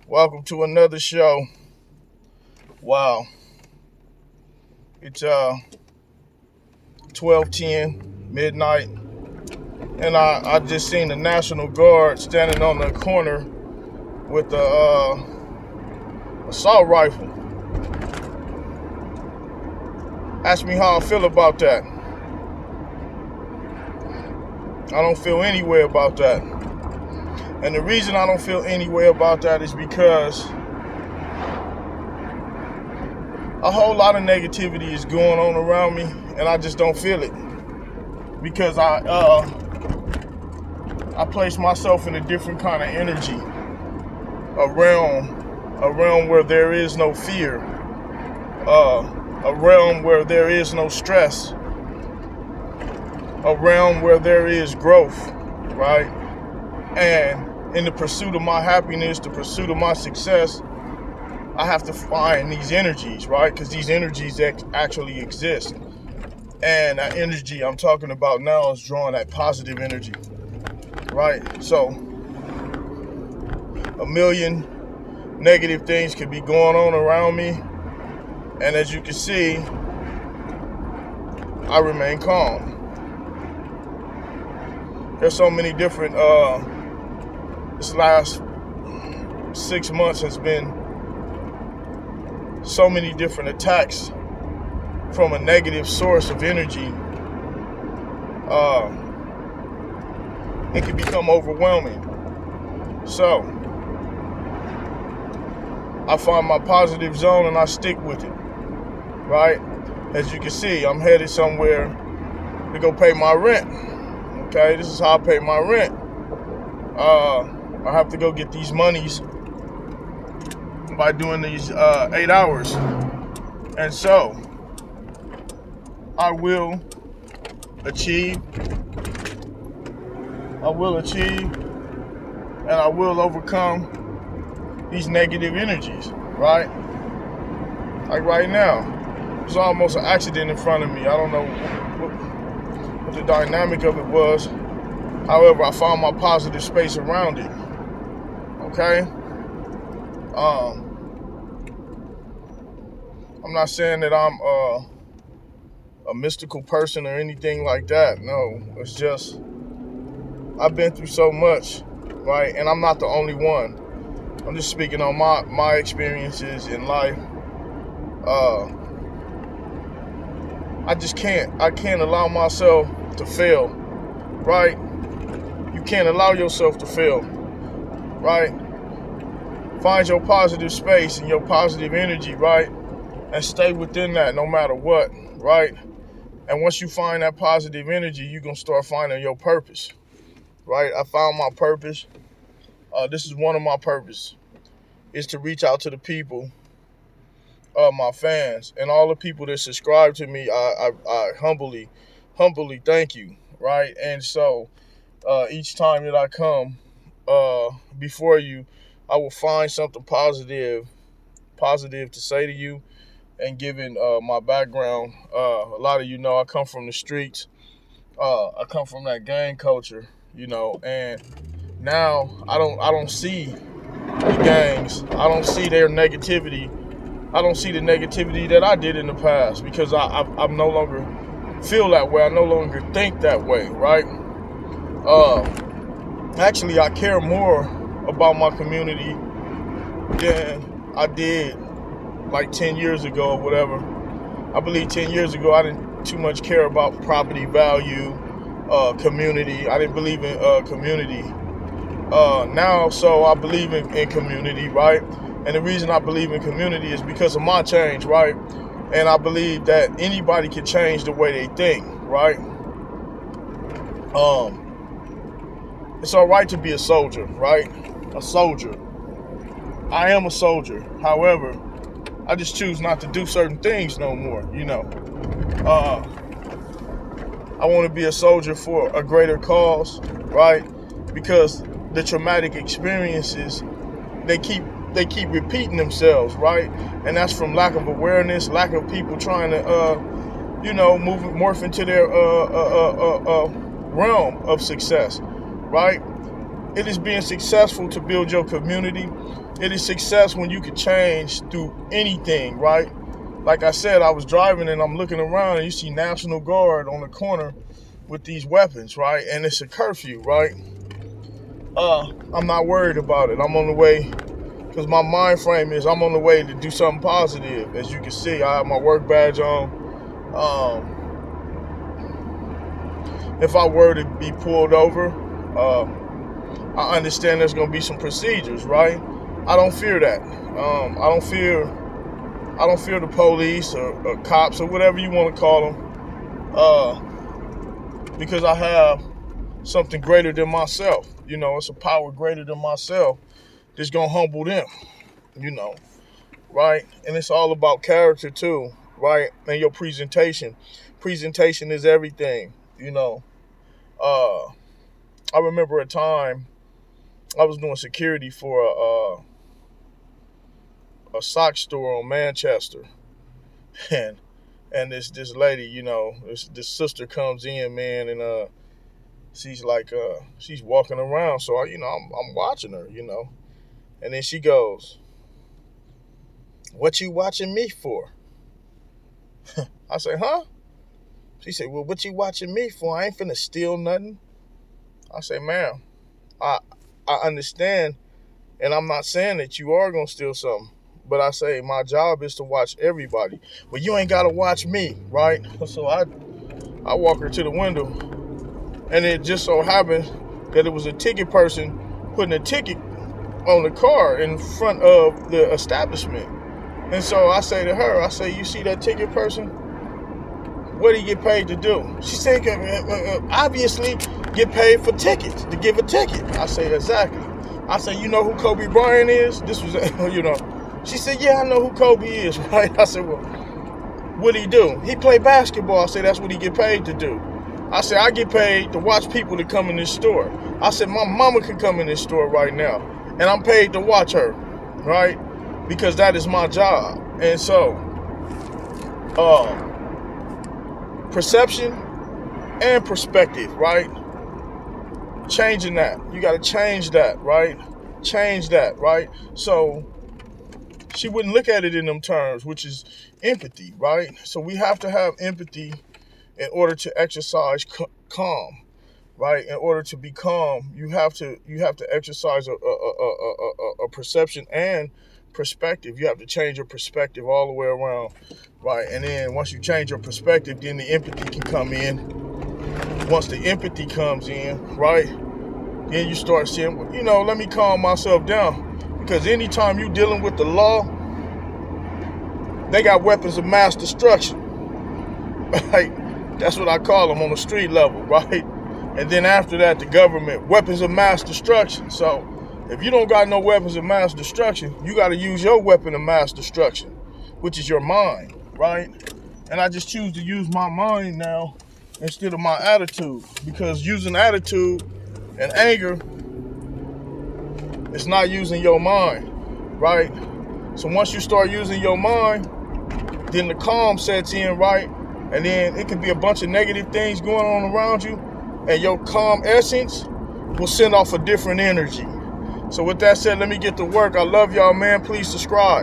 Welcome to another show. Wow. It's 12:10 midnight, and I just seen the National Guard standing on the corner with a assault rifle. Ask me how I feel about that. I don't feel any way about that. And the reason I don't feel any way about that is because a whole lot of negativity is going on around me, and I just don't feel it because I place myself in a different kind of energy, a realm where there is no fear, a realm where there is no stress, a realm where there is growth, right? And in the pursuit of my happiness, the pursuit of my success, I have to find these energies, right? Because these energies actually exist. And that energy I'm talking about now is drawing that positive energy, right? So a million negative things could be going on around me. And as you can see, I remain calm. There's so many different, this last 6 months has been so many different attacks from a negative source of energy. It can become overwhelming. So I find my positive zone and I stick with it, right? As you can see, I'm headed somewhere to go pay my rent. Okay, this is how I pay my rent. I have to go get these monies by doing these 8 hours. And so I will achieve, and I will overcome these negative energies, right? Like right now, there's almost an accident in front of me. I don't know what the dynamic of it was. However, I found my positive space around it. Okay? I'm not saying that I'm a mystical person or anything like that. No, it's just I've been through so much, right? And I'm not the only one. I'm just speaking on my experiences in life. I can't allow myself to fail, right? You can't allow yourself to fail, right? Find your positive space and your positive energy, right? And stay within that no matter what, right? And once you find that positive energy, you're going to start finding your purpose, right? I found my purpose. This is one of my purposes, is to reach out to the people, my fans, and all the people that subscribe to me. I humbly thank you, right? And so each time that I come before you, I will find something positive to say to you. And given my background, a lot of you know I come from the streets. I come from that gang culture, and now I don't see the gangs. I don't see their negativity. I don't see the negativity that I did in the past because I'm no longer feel that way. I no longer think that way, right? Actually, I care more about my community than I did like 10 years ago or whatever. I believe 10 years ago I didn't too much care about property value, community. I didn't believe in community. Now, so I believe in community, right? And the reason I believe in community is because of my change, right? And I believe that anybody can change the way they think, right? It's all right to be a soldier, right? A soldier. I am a soldier. However, I just choose not to do certain things no more, I want to be a soldier for a greater cause, right? Because the traumatic experiences, they keep repeating themselves, right? And that's from lack of awareness, lack of people trying to, morph into their realm of success, right? It is being successful to build your community. It is success when you can change through anything, right? Like I said, I was driving and I'm looking around and you see National Guard on the corner with these weapons, right? And it's a curfew, right? I'm not worried about it. I'm on the way, because my mind frame is I'm on the way to do something positive. As you can see, I have my work badge on. If I were to be pulled over, I understand there's going to be some procedures, right? I don't fear that. I don't fear the police or cops or whatever you want to call them, because I have something greater than myself. You know, it's a power greater than myself that's going to humble them, you know, right? And it's all about character too, right? And your presentation. Presentation is everything, you know. I remember a time I was doing security for a sock store on Manchester, and this lady, you know, this sister comes in, man, and she's like she's walking around, so I'm watching her, you know, and then she goes, "What you watching me for?" I say, "Huh?" She said, "Well, what you watching me for? I ain't finna steal nothing." I say, "Ma'am, I understand, and I'm not saying that you are gonna steal something, but I say my job is to watch everybody. Well, you ain't gotta watch me, right?" So I walk her to the window, and it just so happened that it was a ticket person putting a ticket on the car in front of the establishment. And so I say to her, I say, "You see that ticket person? What do you get paid to do?" She said, "Obviously get paid for tickets, to give a ticket." I say, "Exactly." I say, "You know who Kobe Bryant is?" This was, you know. She said, "Yeah, I know who Kobe is," right? I said, "Well, what do he do?" "He play basketball." I said, "That's what he get paid to do." I said, "I get paid to watch people that come in this store." I said, "My mama could come in this store right now, and I'm paid to watch her, right? Because that is my job." And so, perception and perspective, right? Changing that. You got to change that, right? Change that, right? So she wouldn't look at it in them terms, which is empathy, right? So we have to have empathy in order to exercise calm, right? In order to be calm, you have to exercise a perception and perspective. You have to change your perspective all the way around, right? And then once you change your perspective, then the empathy can come in. Once the empathy comes in, right, then you start saying, well, you know, let me calm myself down. Because anytime you're dealing with the law, they got weapons of mass destruction, right? That's what I call them on the street level, right? And then after that, the government, weapons of mass destruction. So if you don't got no weapons of mass destruction, you got to use your weapon of mass destruction, which is your mind, right? And I just choose to use my mind now instead of my attitude, because using attitude and anger is not using your mind, right? So once you start using your mind, then the calm sets in, right? And then it could be a bunch of negative things going on around you, and your calm essence will send off a different energy. So with that said, let me get to work. I love y'all, man. Please subscribe.